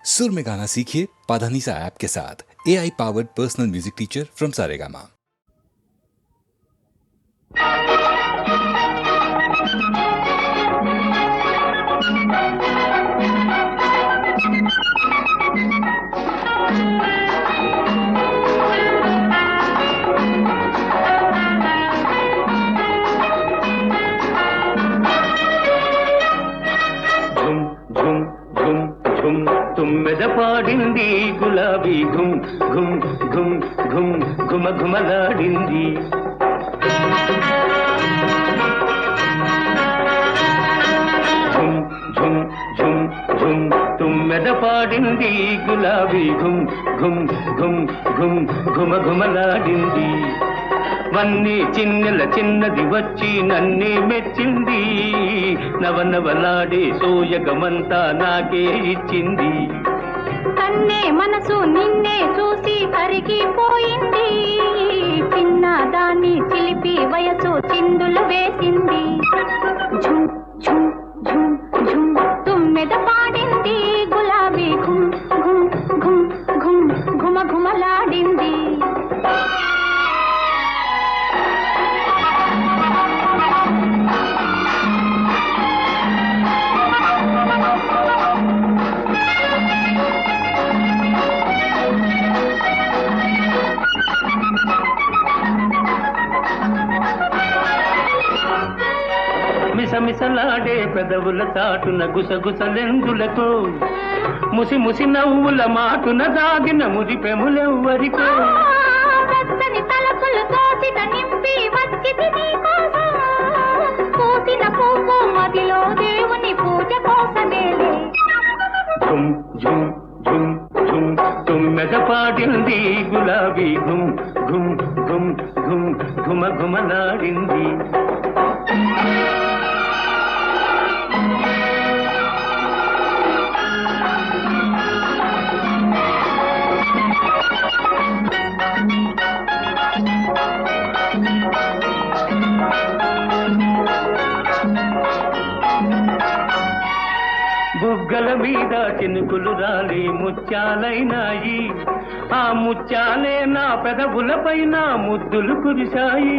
सुर में गाना सीखिए पाधानीसा ऐप के साथ। AI powered personal music teacher from Saregama. తుమ్మెద పాడింది గులాబీ ఘుమ్ ఘుమ్ ఘుమ్ ఘుమ్ ఘుమ ఘుమలాడింది. ఝుమ్ ఝుమ్ ఝుమ్ ఝుమ్ తుమ్మెద పాడింది గులాబీ ఘుమ్ ఘుమ్ ఘుమ్ ఘుమ్ ఘుమ ఘుమలాడింది. వన్నీ చిన్నెల చిన్నది వచ్చి నన్నే మెచ్చింది. నవనవలాడే సోయగమంతా నాకే ఇచ్చింది. కన్నే మనసు నిన్నే చూసి కరిగిపోయింది. చిన్నదాన్ని చిలిపి వయసు చిందులు వేసింది. ఝుమ్ ఝుమ్ ఝుమ్ ఝుమ్ తుమ్మెద పాడింది గులాబీ ఘుమ్ ఘుమ్ ఘుమ్ ఘుమ్ ఘుమ ఘుమలాడింది. మిసమిసలాడే పెదవుల చాటున గుసగుసలెందులతో ముసి ముసి నవ్వుల మాటున దాగిన మురిపెములెవ్వరికో. వెచ్చని తలపులు తోసిట నింపి వచ్చింది నీకోసం. పూసిన పువ్వు మదిలో దేవుని పూజ కోసమేలే. ఝుమ్ ఝుమ్ ఝుమ్ ఝుమ్ తుమ్మెద పాడింది గులాబీ ఘుమ్ ఘుమ్ ఘుమ్ ఘుమ్ ఘుమ ఘుమలాడింది. బుగ్గల మీద చినుకులు రాలి ముత్యాలైనాయి. ఆ ముత్యాలే నా పెదవుల పైన ముద్దులు కురిశాయి.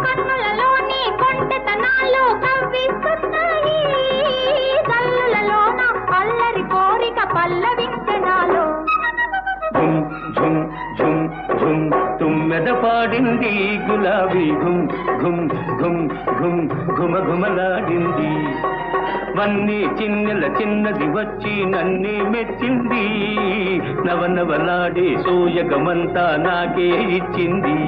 కన్నులలోని కొంటెతనాలు కవ్విస్తున్నాయి. కళ్ళలోన అల్లరి కోరిక పల్లవించనాలో. ఝుమ్ ఝుమ్ ఝుమ్ ఝుమ్ తుమ్మెద పాడింది గులాబీ ఘుమ్ ఘుమ్ ఘుమ్ ఘుమ్ ఘుమ ఘుమలాడింది. వన్నీ చిన్నెల చిన్నది వచ్చి నన్నే మెచ్చింది. నవనవలాడే సోయగమంతా నాకే ఇచ్చింది.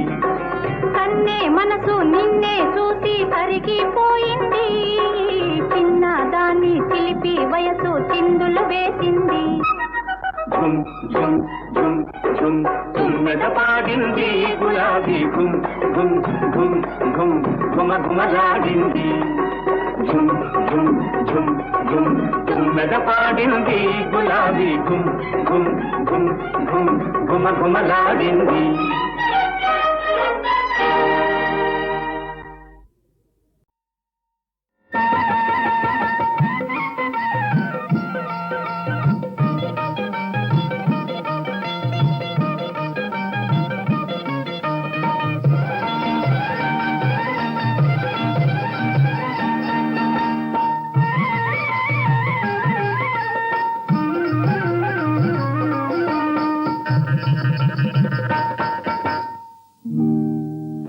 కన్నే మనసు నిన్నే చూసి కరిగిపోయింది. చిన్నదాన్ని చిలిపి వయసు చిందులు వేసింది. ఝుమ్ ఝుమ్ ఝుమ్ ఝుమ్ తుమ్మెద పాడింది గులాబీ ఘుమ్ ఘుమ్ ఘుమ్ ఘుమ్ ఘుమ ఘుమలాడింది. ఝుమ్ ఝుమ్ ఝుమ్ ఝుమ్ తుమ్మెద పాడింది గులాబీ ఘుమ్ ఘుమ్ ఘుమ్ ఘుమ్ ఘుమ ఘుమలాడింది.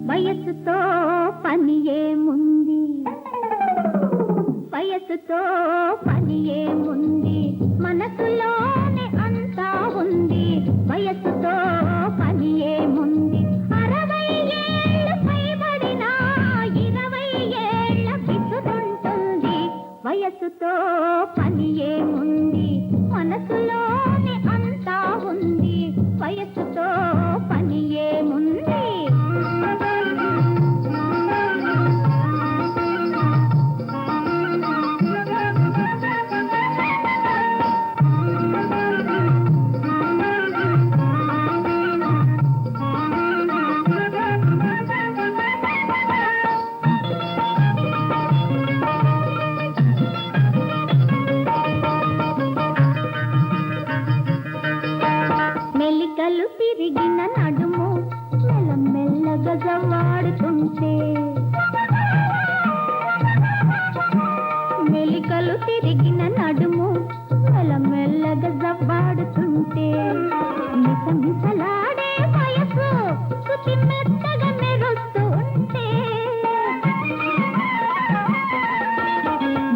వయసుతో పని ఏముంది, వయసుతో పని ఏముంది, మనసులోనే అంతా ఉంది. వయసుతో పని ఏముంది, 60 ఏళ్ళు పైబడినా 20 ఏళ్ళ పిసుకుంటుంది. వయసుతో పని ఏముంది, మనసులోనే అంతా ఉంది. వయసుతో పని ఏముంది. ఉంటే మిసమిసలాడే వయసు శృతి మెత్తగా మెరుస్తూ ఉంటే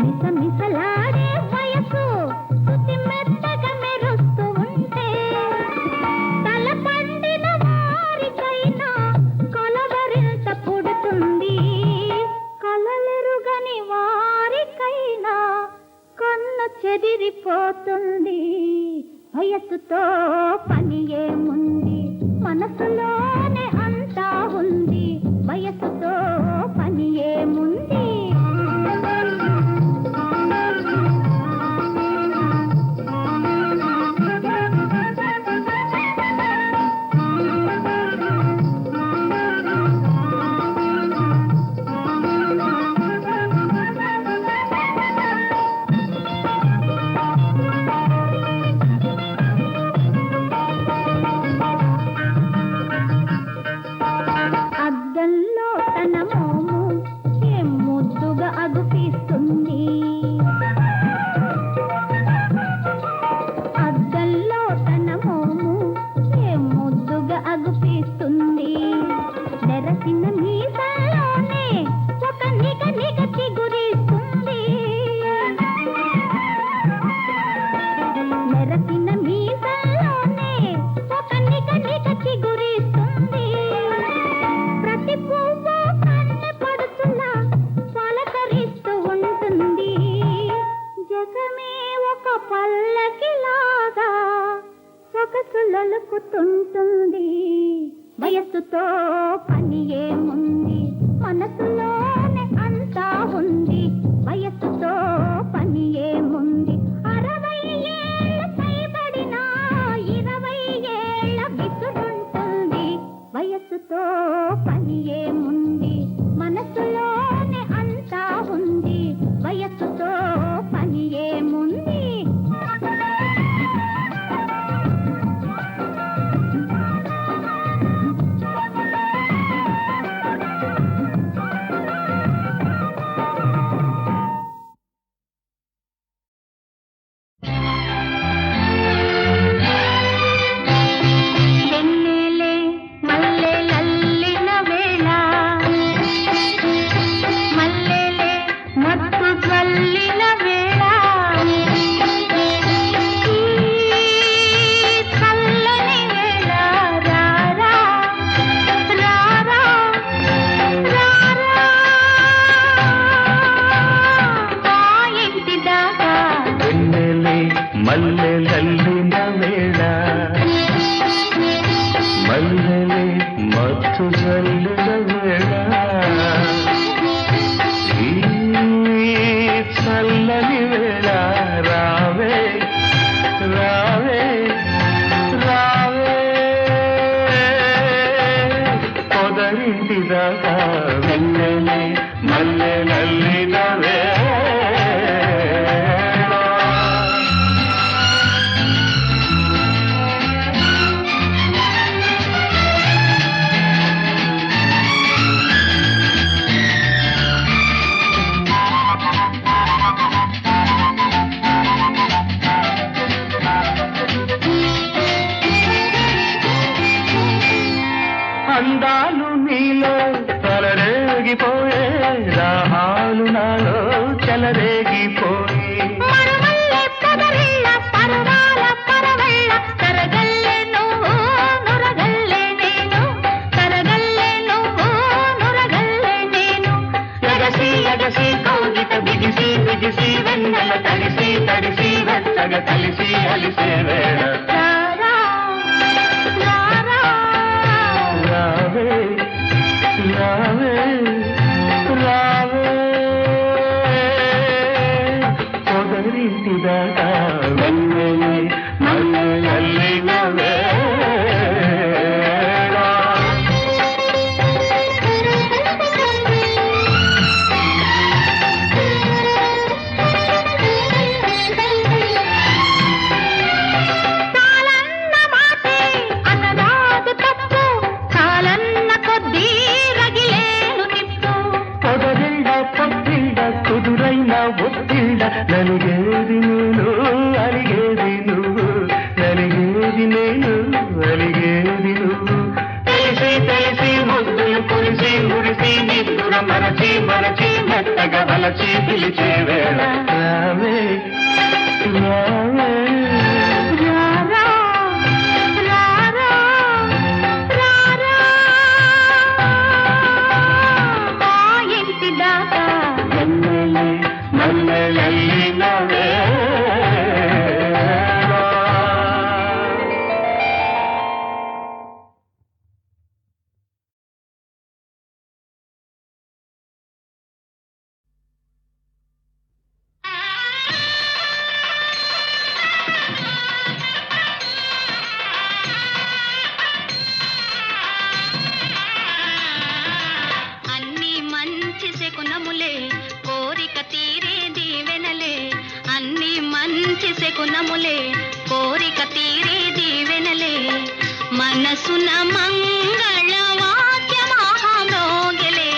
మిసమిసలాడే వయసు శృతి మెత్తగా మెరుస్తూ ఉంటే తల పండిన వారికైనా కలవరింత పుడుతుంది కలలెరుగని వారికైనా కన్ను చెదిరిపోతుంది వయసుతో పని ఏముంది మనసులోనే అంతా ఉంది వయసుతో పని ఏముంది అద్దంలో తన మోము ఏం ముద్దుగా అగుపిస్తుంది అద్దంలో తన మోము ఏం ముద్దుగా అగుపిస్తుంది నెరసిన మీసాలోనే ఒక నిగ నిగ చిగురిస్తుంది నెరసిన మీసాలోనే ఒక నిగ నిగ చిగురిస్తుంది ప్రతి పువ్వు కన్నె పడుతున్నా పలకరిస్తూ ఉంటుంది జగమే ఒక పల్లకిలాగా సొగసులొలుకుతుంటుంది వయస్సుతో పని ఏముంది మనసులోనే అంతా ఉంది వయస్సుతో పని ఏముంది 60 ఏళ్ళ పైబడినా 20 ఏళ్ళ విసురుంటుంది వయస్సుతో పని ఏముంది మనసులోనే అంతా ఉంది వయస్సుతో పని ఏముంది వెన్నెలే మల్లెలల్లిన వేళ మల్లెలే మత్తు చల్లిన వేళ ఈ చల్లని వేళ రారా రారా రారా మా ఇంటి దాకా వెన్నెలే మల్లెలల్లిన వేళ మల్లెలే మత్తు జల్లిన వేళ ఈ చల్లని వేళ రావే రావే రావే పొదరింటి దాకా వెన్నెలే మల్లెలల్లిన వేళ అందాలు నీలో తలరేగిపోయే రాహాలు నాలో చెలరేగిపోయి మరుమల్లె పొదరిళ్ళ పరువాల పరవళ్ళ తరగల్లె నువ్వు నురగల్లె నేను తరగల్లె నువ్వు నురగల్లె నేను ఎగసి ఎగసి కౌగిట బిగిసి బిగిసి వెన్నెల తడిసి తడిసి వెచ్చగ కలిసి అలిసే వేళ రారా రారా రావే రావే రావే పొదరింటి దాకా వెన్నెలే మల్లెలల్లిన వేళ కాలన్న మాటే అన్నదాదు తప్పు కాలన్న కొద్దీ రగిలేను నిప్పు పొదరిళ్ళ పొత్తిళ్ళ కుదురైన ఒత్తిళ్ళ నలిగేది నేను తలచి పిలిచే వేళ రావే రావే రారా రారా రారా మా ఇంటి దాకా మల్లెలే మల్లెలల్లినవే అన్ని మంచి శకునములే కోరిక తీరే దీవెనలే అన్ని మంచి శకునములే కోరిక తీరే దీవెనలే మనసున మంగళ వాద్యమహామోగలే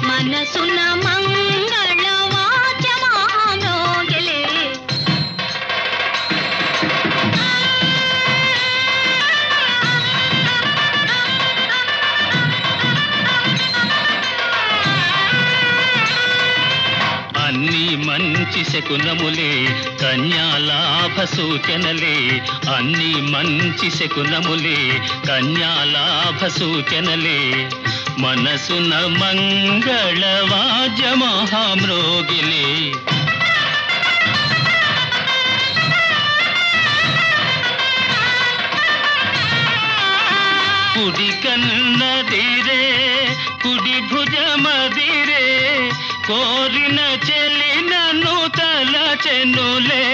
మనసున మంగళ వాద్యమహామోగలే అన్ని మంచి శకునములే కన్యాలాభ సూచనలే అన్ని మంచి శకునములే కన్యాలాభ సూచనలే మనసున మంగళ వాద్యమహామృగిలే కుడి కన్నదిరే కుడి భుజమదిరే కోరిన చెలి నన్ను తలచెనులే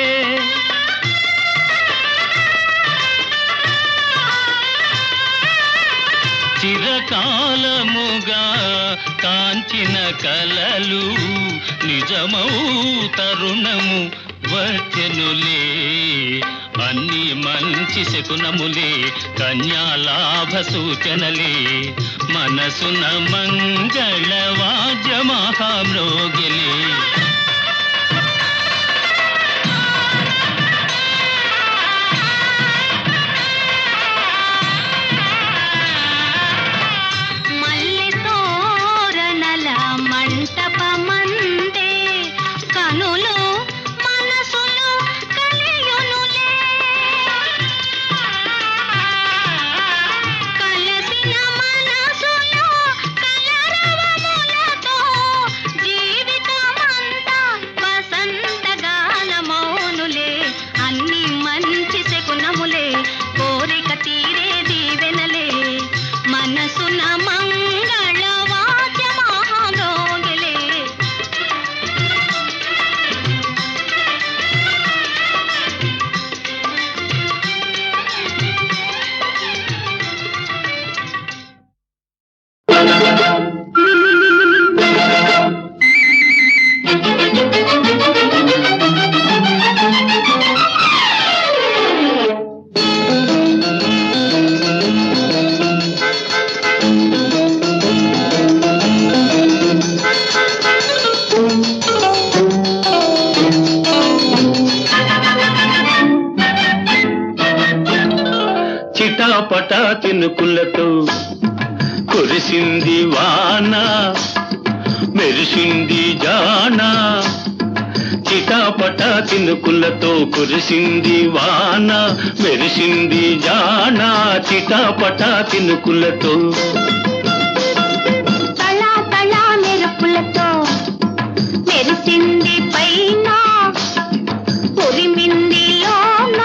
చిరకాలముగా కాంచిన కలలు నిజమౌ తరుణము వచ్చెనులే అన్ని మంచి శకునములే కన్యాలాభ సూచనలే మనసున మంగళ వాద్యమహామృగిలే మల్లె తోరణల మంటపమందే కనులు మనసులు కలియునులే కలసిన మనసులు కలరవములతో జీవితమంతా వసంతగానమౌనులే అన్ని మంచి శకునములే కోరిక తీరే దీవెనలే మనసున మంగళ వాద్యమహామృగిలే చిటాపట చినుకులతో కురిసింది వాన మెరిసింది జాన చిటాపట చినుకులతో కురిసింది వాన మెరిసింది జాన చిటాపట చినుకులతో తళా తళా మెరుపులతో మెరిసింది పైన ఉరిమింది లోన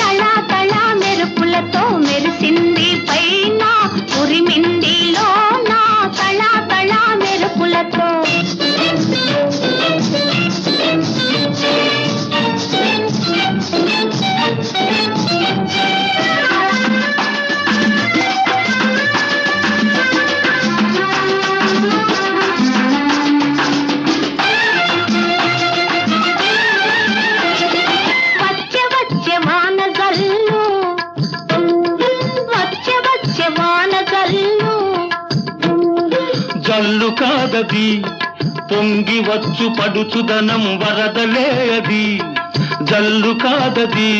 తళా తళా మెరుపులతో మెరిసింది పైన ఉరిమింది లోన తళా తళా మెరుపులతో జల్లు కాదది పొంగి వచ్చు పడుచుదనం వరదలే అది జల్లు కాదది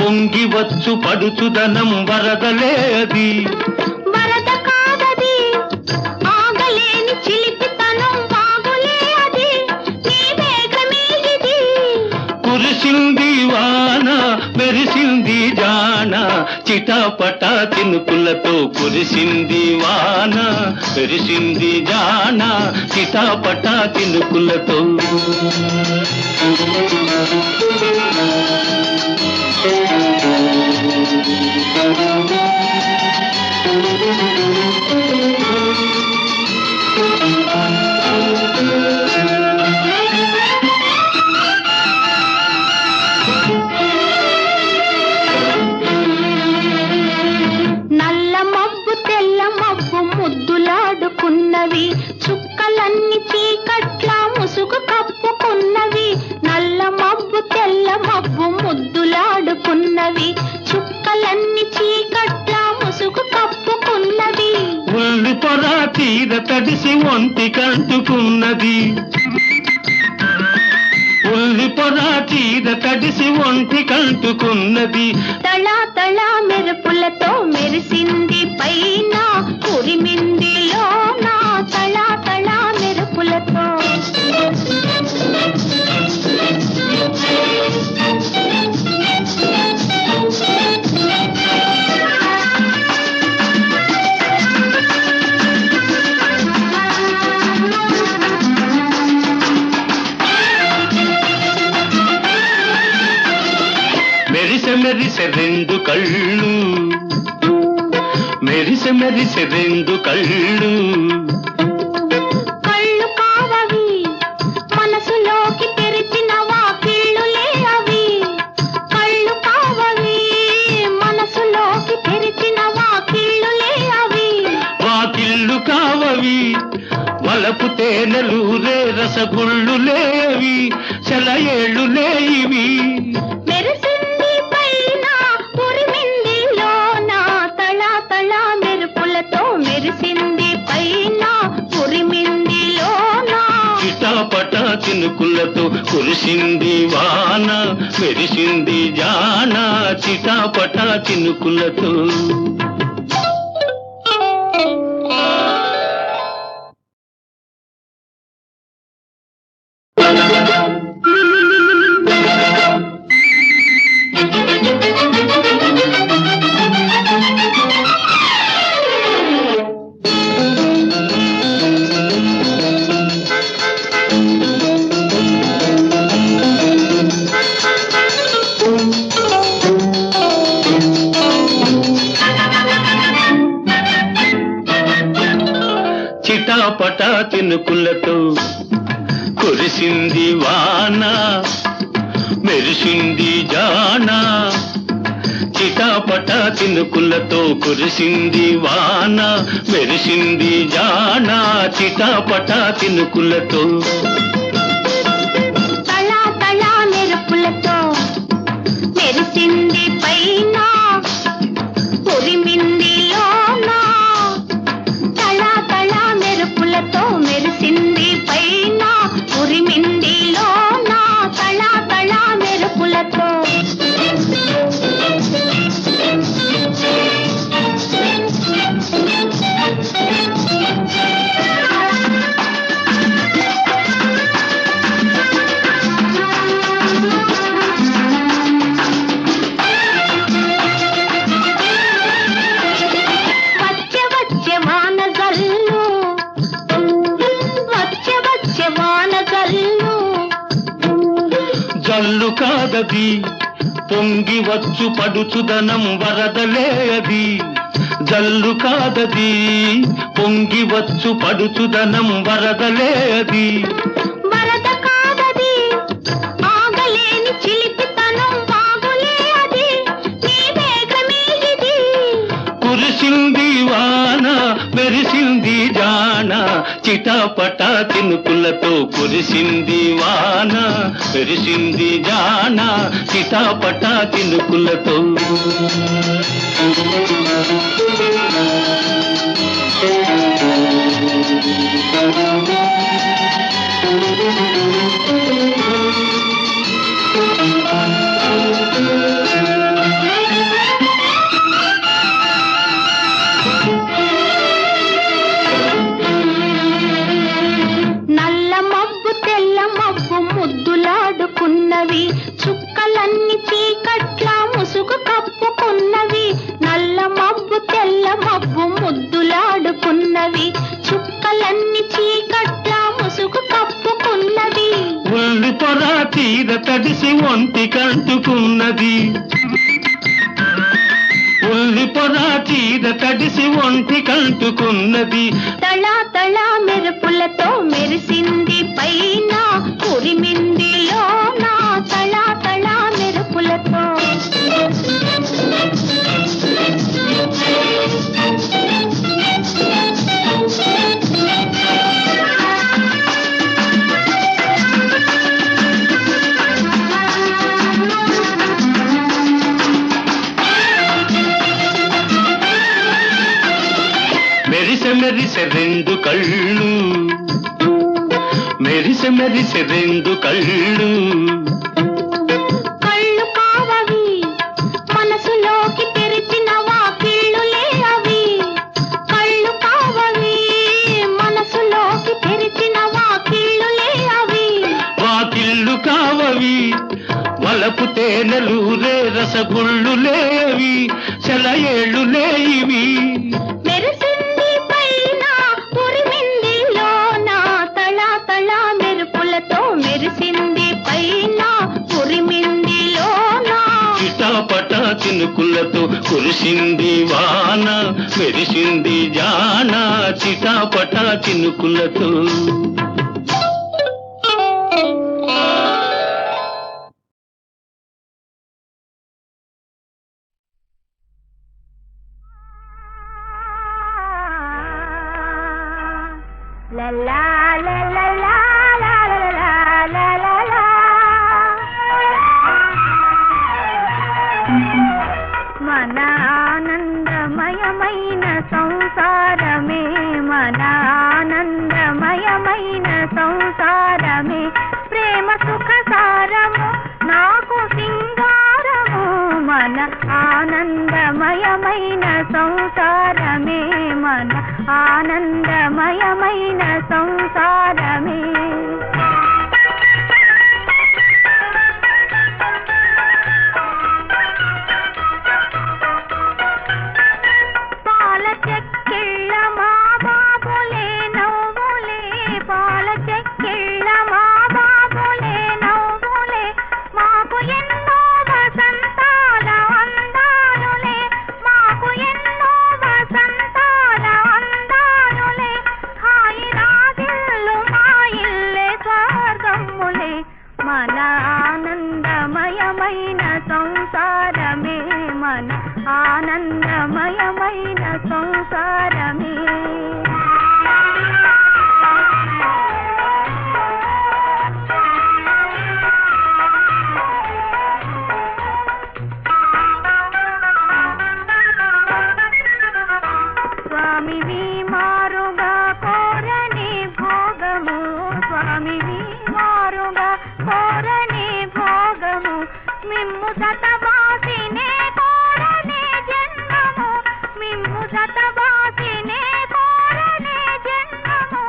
పొంగి వచ్చు పడుచుదనం వరదలే అది వరద కాదది ఆగలేని చిలిపితనం బాగులే అది నీ వేగమే ఇది కురిసింది వాన మెరిసింది జాన చిటపట చినుకులతో కురిసింది వాన మెరిసింది జాన చిటపట చినుకులతో నల్ల మబ్బు తెల్ల మబ్బు ముద్దులాడుకున్నవి చుక్కలన్నీ చీకట్ల ముసుగు కప్పుకున్నవి నల్ల మబ్బు తెల్ల మబ్బు ముద్దులాడుకున్నవి చుక్కలన్నీ చీకట్ల ముసుగు కప్పుకున్నవి ఉల్లి పొర తీర తడిసి ఒంటి కంటుకున్నది ఉల్లి పొర తీర తడిసి ఒంటి కంటుకున్నది తళా తళా మెరుపులతో మెరిసింది పైన ఉరిమింది లోన తళా తళా మెరుపులతో మెరిసె మెరిసె రెండు కళ్ళు మెరిసె మెరిసె రెండు కళ్ళు కళ్ళు కావవి మనసులోకి తెరిచిన వాకిళ్ళులే అవి కళ్ళు కావవి మనసులోకి తెరిచిన వాకిళ్ళులే అవి వాకిళ్ళు కావవి వలపు తేనెలూరే రసగుళ్ళులే అవి సెలయేళ్ళులే ఇవి మెరిసింది పైన ఉరిమింది లోన తళా తళా మెరుపులతో మెరిసింది పైన ఉరిమింది లోన చిటపట చినుకులతో కురిసింది వాన మెరిసింది జాన చిటపట చినుకులతో చిటపట చినుకులతో కురిసింది వాన మెరిసింది జాన చిటపట చినుకులతో కురిసింది వాన మెరిసింది జాన చిటపట చినుకులతో తళా తళా మెరుపులతో మెరిసింది పైన ఉరిమింది లోన తళా తళా మెరుపులతో మెరిసింది పైన ఉరిమింది లోన తళా తళా మెరుపులతో వచ్చే వచ్చే వాన జల్లు వచ్చే వచ్చే వాన జల్లు జల్లు కాదది పొంగి వచ్చు పడుచుదనం వరదలే అది జల్లు కాదది పొంగి వచ్చు పడుచుదనం వరదలే అది వరద కాదది ఆగలేని చిలిపితనం బాగులే అది నీ వేగమే ఇది కురిసింది వాన మెరిసింది జాన చిటపట చినుకులతో కురిసింది వాన మెరిసింది జాన చిటపట చినుకులతో నల్ల మబ్బు తెల్ల మబ్బు ముద్దులాడుకున్నవి, చుక్కలన్నీ చీకట్ల ముసుగు కప్పుకున్నవి. నల్ల మబ్బు తెల్ల మబ్బు ముద్దులాడుకున్నవి, చుక్కలన్నీ చీకట్ల ముసుగు కప్పుకున్నవి. ఉల్లి పొర తీర తడిసి ఒంటి కంటుకున్నది, ఉల్లి పొర తీర తడిసి ఒంటి కంటుకున్నది. తళా తళా మెరుపులతో మెరిసింది పైన, ఉరిమింది లోన తళా తళా మెరుపులతో. మెరిసె మెరిసె రెండు కళ్ళు, మెరిసె మెరిసె రెండు కళ్ళు. కళ్ళు కావవి మనసులోకి తెరిచిన వాకిళ్ళులే అవి, కళ్ళు కావవి మనసులోకి తెరిచిన వాకిళ్ళులే అవి. వాకిళ్ళు కావవి వలపు తేనెలూరే రసగుళ్ళులేవి, సెలయేళ్ళులే ఇవి. మెరిసింది పైన ఉరిమింది లోన తళా తళా మెరుపులతో, మెరిసింది పైన ఉరిమింది లోన. చిటపట చినుకులతో కురిసింది వాన, మెరిసింది జాన చిటపట చినుకులతో. La la la la la la la la la la. మన ఆనందమయమైన సంసారమే, మన ఆనందమయమైన సంసారమే, ప్రేమ సుఖ సారము నాకు సింగారము. మన ఆనందమయమైన సంసారమే, మన ఆనందమయమైన సంసారమే. పాల చెక్కిళ్ళ మా బాబులే నవ్వులే, పాల చెక్కిళ్ళ మా బాబులే నవ్వులే, మాకు ఎన్నో వసంతాల అందాలులే, మాకు ఎన్నో వసంతాల అందాలులే. హాయి రాగిళ్ళు మా ఇల్లే స్వర్గములే, మన ఆనందమయమైన సంసారమే, మన ఆనందమయమైన సంసారమే. స్వామివి మారుగా కోరని భోగము, స్వామివి మారుగా కోరని భోగము, మిమ్ము సతవాసినే కోరని జన్మము, మిమ్ము సతవాసినే కోరని జన్మము.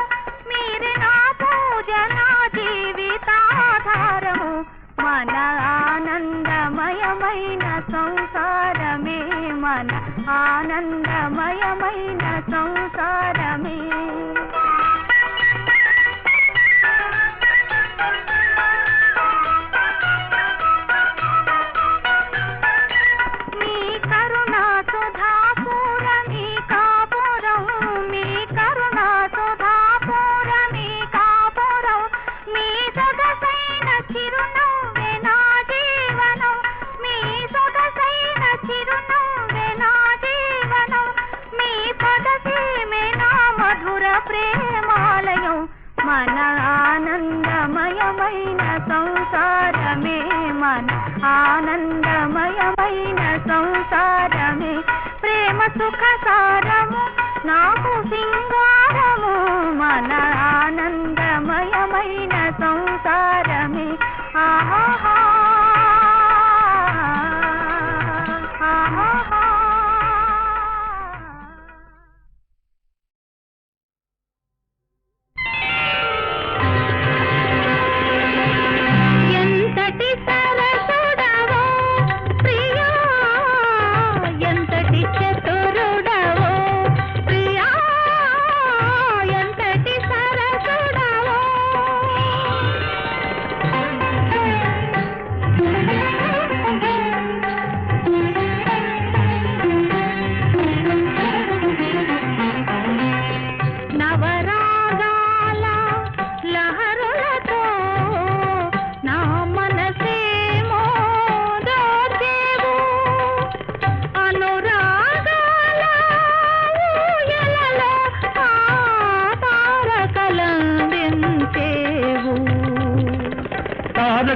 మీరు నా పూజ నా జీవితాధారము, మన ఆనందమయమైన సంసారమే, మన ఆనందమయమైన సంసారమే. మీ కరుణా సుధాపూరమి కాపురం, మీ కరుణా సుధాపూరమి కాపురం, మీ సొగసైన చిరునవ్వే నా జీవనం, మీ సొగసైన చిరునవ్వే నా జీవనం, మీ పదసీమే నా మధుర ప్రేమాలయం. మన ఆనందమయమైన సంసారమే, మన ఆనందమయమైన సంసారమే, ప్రేమ సుఖ సారము నాకు సింగారము.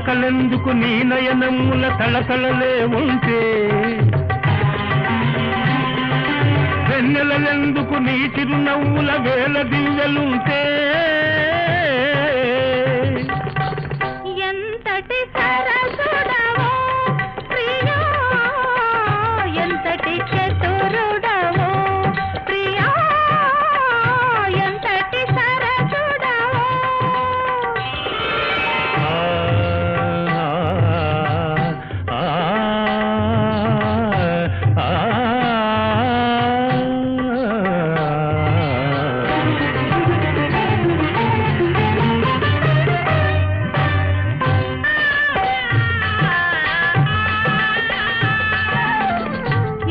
చురకలెందుకు నీ నయనముల తళతళలే ఉంటే, వెన్నెలెందుకు నీ చిరునవ్వుల వేల దివ్యలుంటే, ఎంతటి సరసుడవో ప్రియా, ఎంతటి చతురుడవో ప్రియా, ఎంతటి సరసుడవో.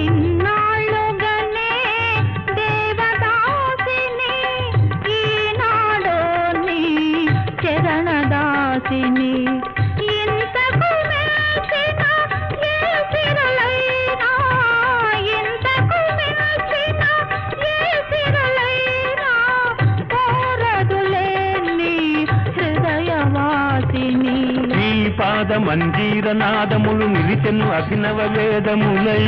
ఇన్నాళ్ళుగానే దేవదాసిని, ఈనాడు నీ చరణదాసిని. ఇంతకు మెచ్చిన ఏ సిరులైనా, ఇంతకు మెచ్చిన ఏ సిరులైనా కోరదులే నీ హృదయవాసిని. నీ పాద మంజీర నాదములు నిలిచెను అభినవ వేదములై,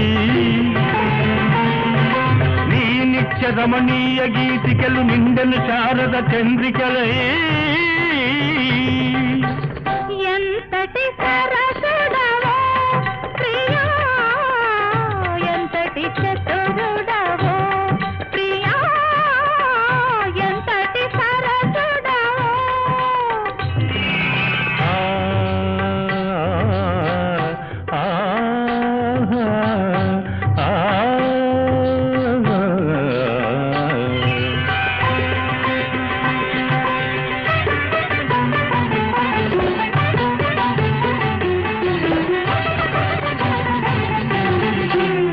నీ నిత్య రమణీయ గీతికలు నిండెను శారద చంద్రికలై. ఎంతటి సరసుడవో ప్రియా, ఎంతటి చతురుడవో ప్రియా, ఎంతటి సరసుడవో.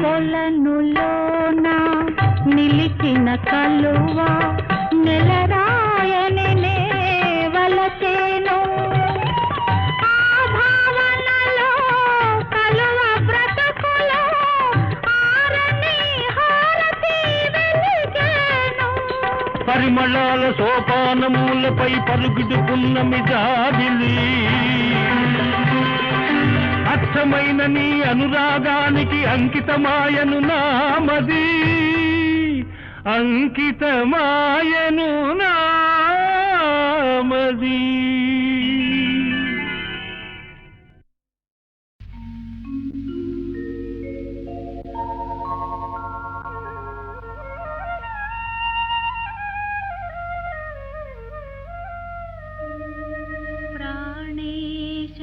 కొలనులోన నిలిచిన కలువ నెలరాయని నే వలచేను. ఆ భావనలో కలువ బ్రతుకులో ఆరని హారతి వెలిగేను. పరిమళాల సోపానములపై పరుగుడుకున్నమి జాబిలి, అచ్చమైన నీ అనురాగానికి అంకితమాయను నామది, అంకితమాయను నామది. ప్రాణేశ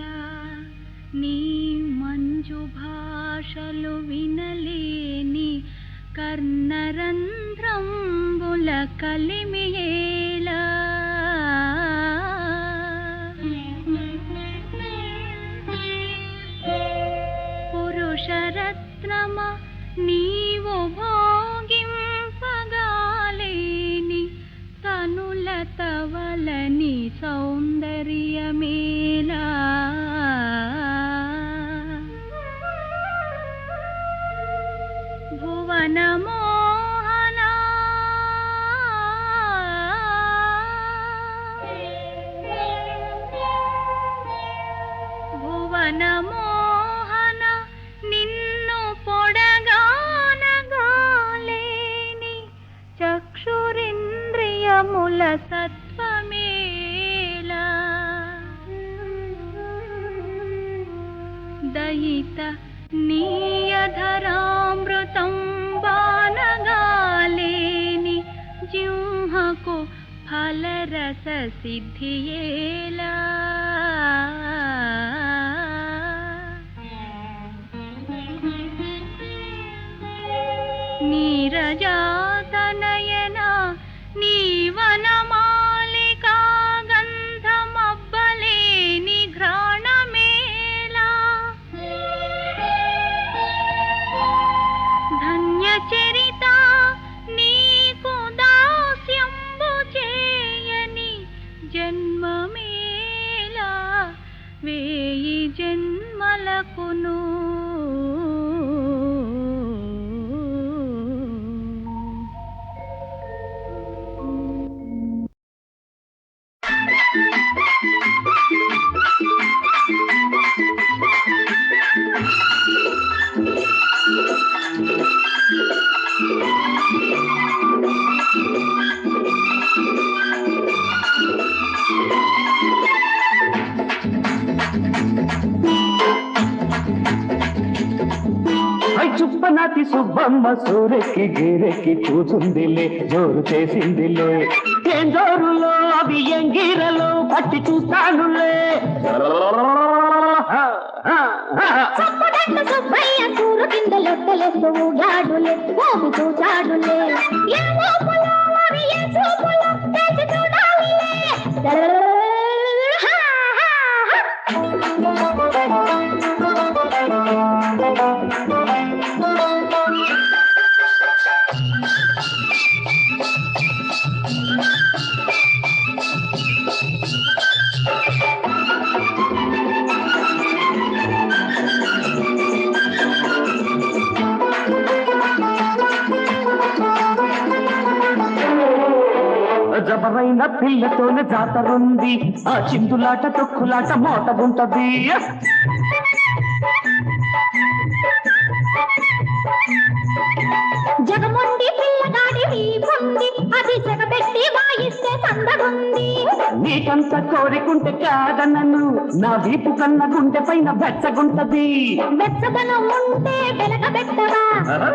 నీ మంజు భాషలు వినలేని కర్ణరంధ్రంబుల కలిమియేలా. పురుషరత్నమ నీవు భోగింపగాలేని తనుల తవలని సౌందర్యమేలా. భువన మోహన భువన మోహన నిన్ను పొడగానగాలేని చక్షురింద్రియముల సత్వమేలా. దయిత నీయధరామృతం బానగాలేని జింహకు ఫలరస సిద్ధియేలా. నీరజాతనయన నీవనమాలికా గంధమబ్బలేని ఘ్రాణమేలా. ధన్యచరిత నీకు దాస్యంబు చేయని జన్మమేలా. వేయి జన్మలకును చుప్పనాటి సుబ్బమ్మ సూరెక్కి గీరెక్కి కూచుందిలే జోరు చేసిందిలే ఏం జోరులో అవి ఎంగీరలో పట్టి చూస్తానులే చప్పదండ సుబ్బయ్య కూర కింద లొట్టలేస్తూ ఊగాడులే బాబు చూచాడులే ఏ లోపలో అవి ఏ చూపులో తెచ్చి చూడాలిలే జబరైన పిల్లతోనే జాతరుంది ఆ చిందులాట తొక్కులాట మోతగుంటది జగముండి పిల్లగాడి వీపుంది అది జగబెట్టి వాయిస్తే సందగుంది నీకంత కోరికుంటే కాదనను నా వీపు కన్న గుండె పైన బెచ్చగుంటది మెచ్చదనం ఉంటే వెలగబెట్టవా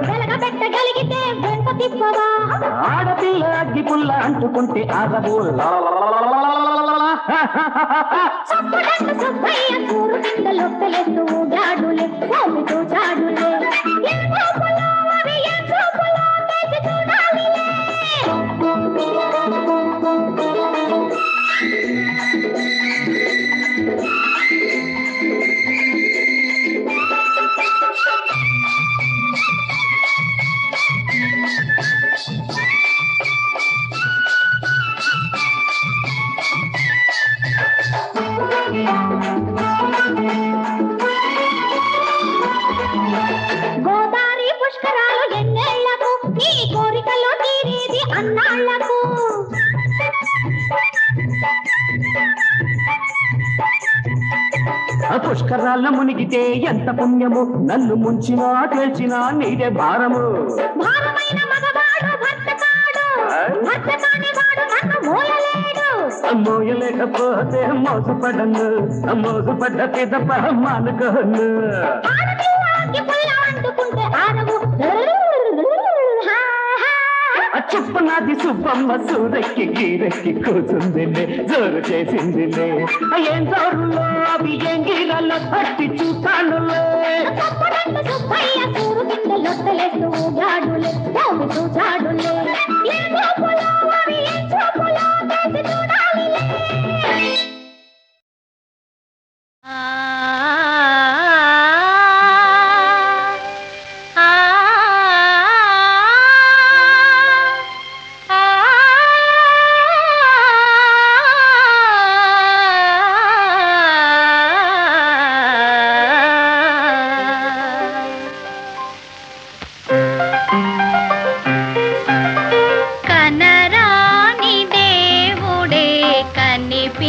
వెలగబెట్టగలిగితే వెంట తిప్పవా ఆడపిల్ల అగ్గి పుల్ల అంటుకుంటే ఆగదు చప్పదండ సుబ్బయ్య కూరు కింద లొట్టలేస్తూ ఊగాడులే బాబు చూచాడులే ఏ లోపలో అవి ఏ చూపులో తెచ్చి చూడాలిలే గోదావరి పుష్కరాలు ఎన్నేళ్లకు నీ కోరికలో తీరేది అన్నాళ్లకు పుష్కరాల మునిగితే ఎంత పుణ్యము నన్ను ముంచినా తేల్చినా నీదే భారము భారమైన మగవాడు భర్త కాడు భర్త కాని వాడు నన్ను మూలలేడు మోయలేకపోతే మోసపడను మోసపడ్డ పిదప మానుకోను ఆడపిల్లాకి పుల్ల అంటుకుంటే ఆడవు చుప్పనాది సుబ్బమ్మ సూరెక్కి గీరెక్కి కూచుందిలే జోరు చేసిందిలే ఏం జోరులో అవి ఎంగిరలో పట్టి చూస్తానులే చప్పదండ సుబ్బయ్య కూరు కింద లొట్టలేస్తూ ఊగాడులే బాబు చూచాడులే ఏ లోపలో అవి ఏ చూపులో తెచ్చి చూడాలిలే కనరాని దేవుడే కనిపించినాడే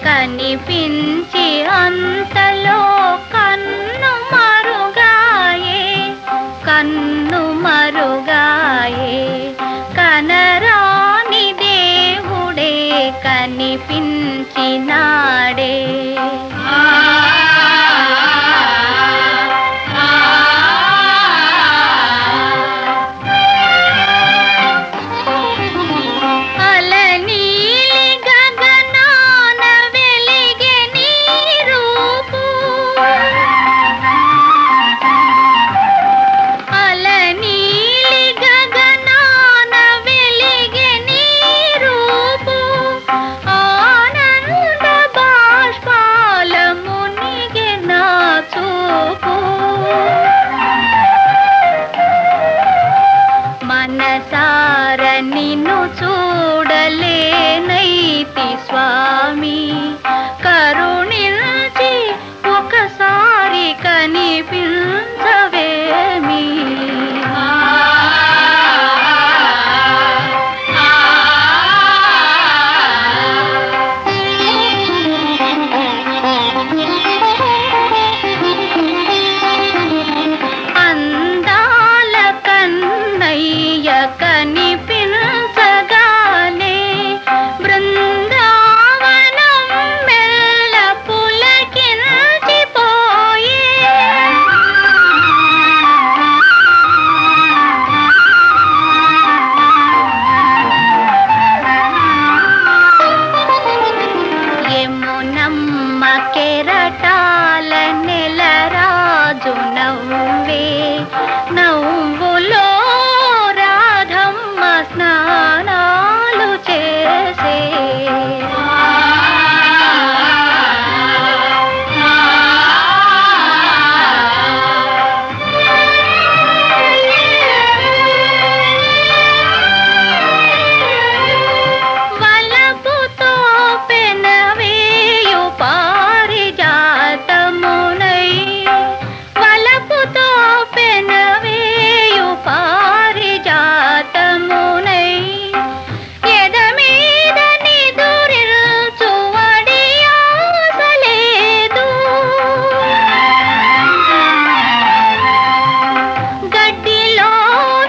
కనిపించి అంతలో కన్ను మరుగాయే కనరాని దేవుడే కనిపించినాడే అలనీలి గగనాన వెలిగే నీ రూపు అలనీలి గగనాన వెలిగే నీ రూపు ఆనంద బాష్పాల మునిగే నా చూపు మనసార నిన్ను చూడలేనైతి స్వామి కరుణించి ఒకసారి కనిపించవేమి అందాల కన్నయ్య కనిపించగానే బృందావనం నవ్వే నవ్వులో రాధమ్మ స్నానాలు చేసే వలపుతో పెనవేయు పారిజాతమునై వలపుతో పెనవేయు పారిజాతమునై ఎదమీద నిదురిల్చు వడియాసలేదు గడ్డిలో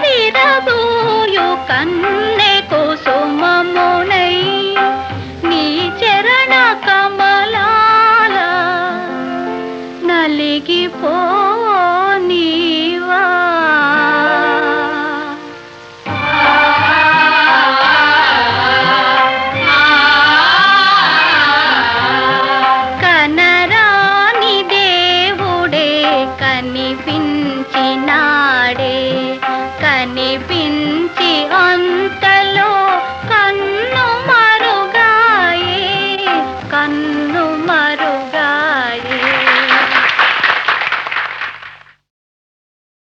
విరబూయు కన్నె కుసుమమునై నీ చరణ కమలాల నలిగిపోనీవా కనరాని దేవుడే కనిపించినాడే కనిపించి అంత